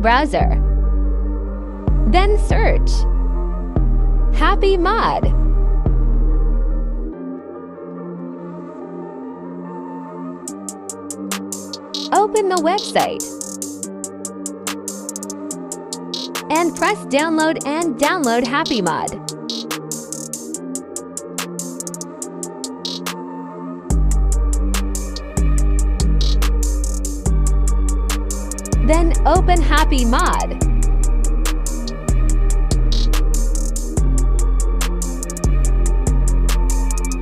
browser. Then search Happy Mod. Open the website and press download and download Happy Mod. Then open Happy Mod.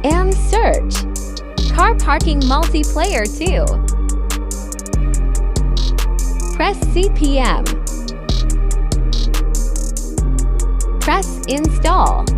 And search Car Parking Multiplayer 2. Press CPM. Press Install.